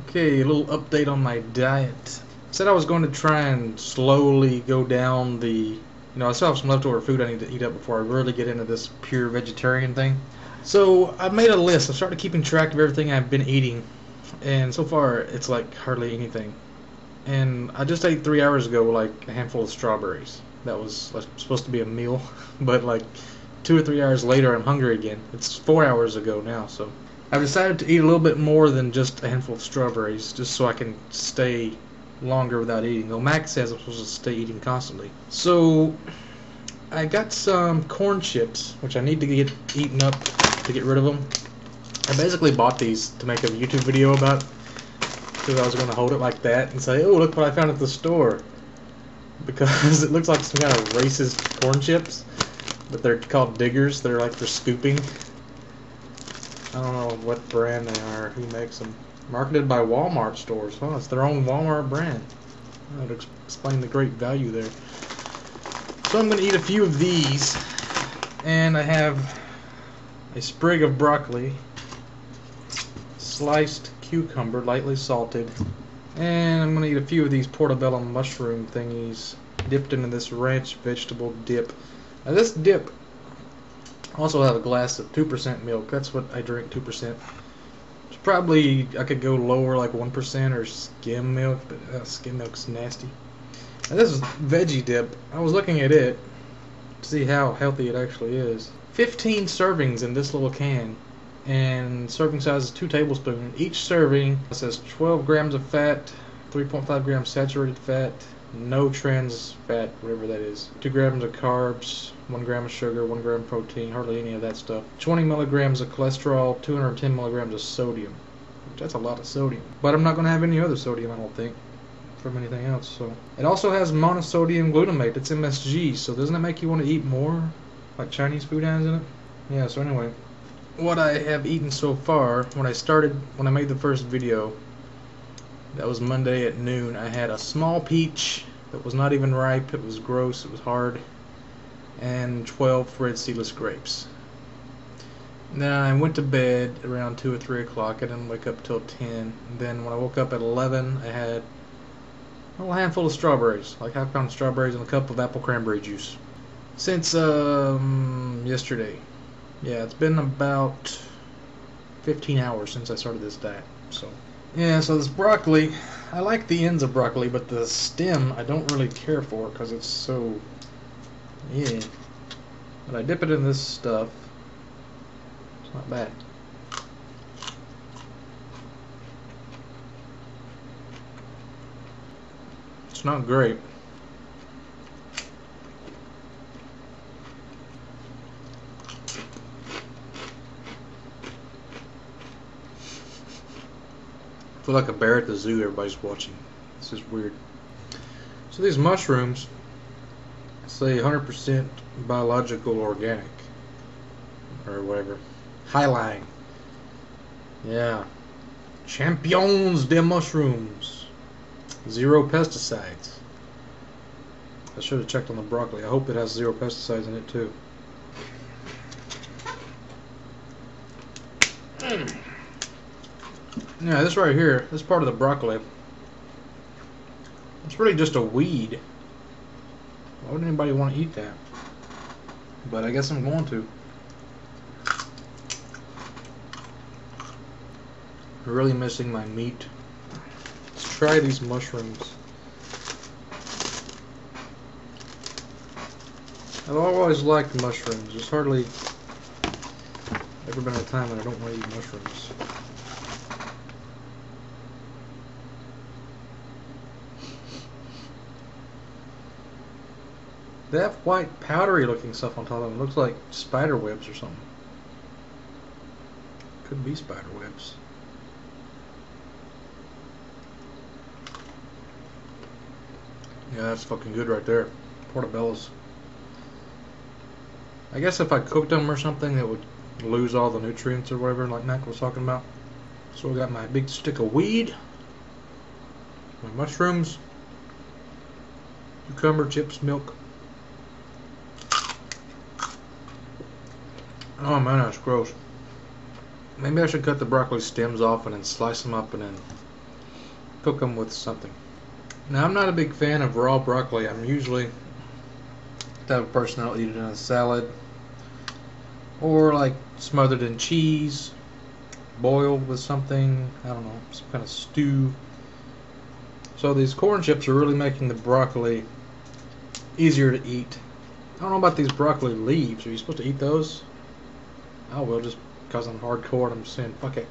Okay, a little update on my diet. Said I was going to try and slowly go down I still have some leftover food I need to eat up before I really get into this pure vegetarian thing. So I made a list. I started keeping track of everything I've been eating, and so far it's like hardly anything. And I just ate 3 hours ago like a handful of strawberries. That was like supposed to be a meal, but like 2 or 3 hours later I'm hungry again. It's 4 hours ago now, so I've decided to eat a little bit more than just a handful of strawberries, just so I can stay longer without eating. Though Max says I'm supposed to stay eating constantly. So I got some corn chips, which I need to get eaten up to get rid of them. I basically bought these to make a YouTube video about, because I was going to hold it like that and say, oh, look what I found at the store. Because it looks like some kind of racist corn chips, but they're called diggers. They're like for scooping. I don't know what brand they are, who makes them. Marketed by Walmart stores. Oh, it's their own Walmart brand. That would explain the great value there. So I'm going to eat a few of these. And I have a sprig of broccoli, sliced cucumber, lightly salted, and I'm going to eat a few of these portobello mushroom thingies dipped into this ranch vegetable dip. Now this dip also have a glass of 2% milk. That's what I drink, 2%. It's probably, I could go lower, like 1% or skim milk, but skim milk's nasty. Now this is veggie dip. I was looking at it to see how healthy it actually is. 15 servings in this little can, and serving size is 2 tablespoons. Each serving says 12 grams of fat, 3.5 grams saturated fat, no trans fat, whatever that is, 2 grams of carbs, 1 gram of sugar, 1 gram of protein, hardly any of that stuff, 20 milligrams of cholesterol, 210 milligrams of sodium. That's a lot of sodium. But I'm not going to have any other sodium, I don't think, from anything else. So it also has monosodium glutamate. It's MSG, so doesn't it make you want to eat more, like Chinese food has in it? Yeah, so anyway, what I have eaten so far, when I made the first video, that was Monday at noon, I had a small peach that was not even ripe. It was gross, it was hard, and 12 red seedless grapes. Then I went to bed around 2 or 3 o'clock. I didn't wake up till 10. And then when I woke up at 11, I had a little handful of strawberries, like half pound of strawberries and a cup of apple cranberry juice. Since yesterday. Yeah, it's been about 15 hours since I started this diet. So yeah, so this broccoli, I like the ends of broccoli, but the stem I don't really care for because it's so, yeah. But I dip it in this stuff. It's not bad. It's not great. I feel like a bear at the zoo. Everybody's watching. This is weird. So these mushrooms say 100% biological organic or whatever. Highline. Yeah. Champions de mushrooms. 0 pesticides. I should have checked on the broccoli. I hope it has 0 pesticides in it too. Yeah, this right here, this part of the broccoli, it's really just a weed. Why would anybody want to eat that? But I guess I'm going to. I'm really missing my meat. Let's try these mushrooms. I've always liked mushrooms. There's hardly ever been a time when I don't want to eat mushrooms. They have white powdery looking stuff on top of them. It looks like spider webs or something. Could be spider webs. Yeah, that's fucking good right there. Portobellos. I guess if I cooked them or something, it would lose all the nutrients or whatever, like Mac was talking about. So I got my big stick of weed, my mushrooms, cucumber, chips, milk. Oh man, that's gross. Maybe I should cut the broccoli stems off and then slice them up and then cook them with something. Now, I'm not a big fan of raw broccoli. I'm usually the type of person that'll eat it in a salad, or like smothered in cheese, boiled with something, I don't know, some kind of stew. So these corn chips are really making the broccoli easier to eat. I don't know about these broccoli leaves. Are you supposed to eat those? Oh well, just because I'm hardcore and I'm saying fuck it.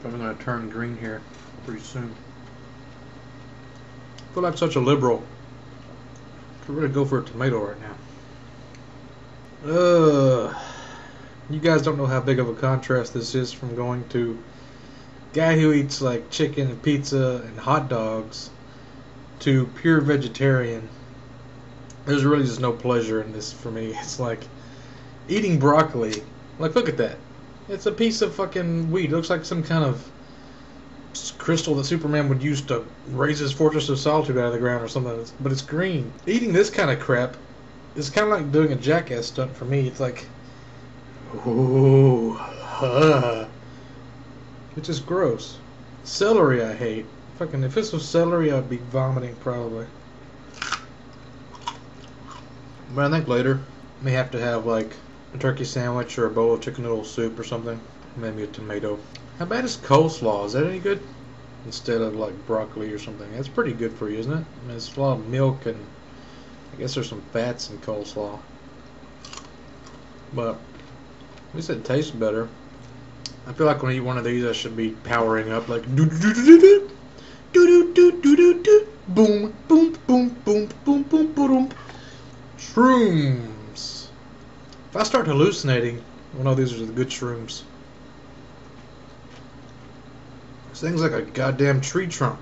I'm going to turn green here pretty soon. I feel like such a liberal. Could really go for a tomato right now. You guys don't know how big of a contrast this is from going to guy who eats like chicken and pizza and hot dogs to pure vegetarian. There's really just no pleasure in this for me. It's like eating broccoli. Like, look at that. It's a piece of fucking wheat. It looks like some kind of crystal that Superman would use to raise his Fortress of Solitude out of the ground or something. But it's green. Eating this kind of crap is kind of like doing a jackass stunt for me. It's like, ooh, it's just gross. Celery I hate. Fucking, if this was celery, I'd be vomiting probably. But I think later, I may have to have like a turkey sandwich or a bowl of chicken noodle soup or something. Maybe a tomato. How bad is coleslaw? Is that any good? Instead of like broccoli or something. That's pretty good for you, isn't it? I mean, it's a lot of milk and I guess there's some fats in coleslaw. But at least it tastes better. I feel like when I eat one of these, I should be powering up like do do do do do do do do do do do boom boom boom boom boom boom boom. Shrooms. If I start hallucinating, well, no, these are the good shrooms. This thing's like a goddamn tree trunk.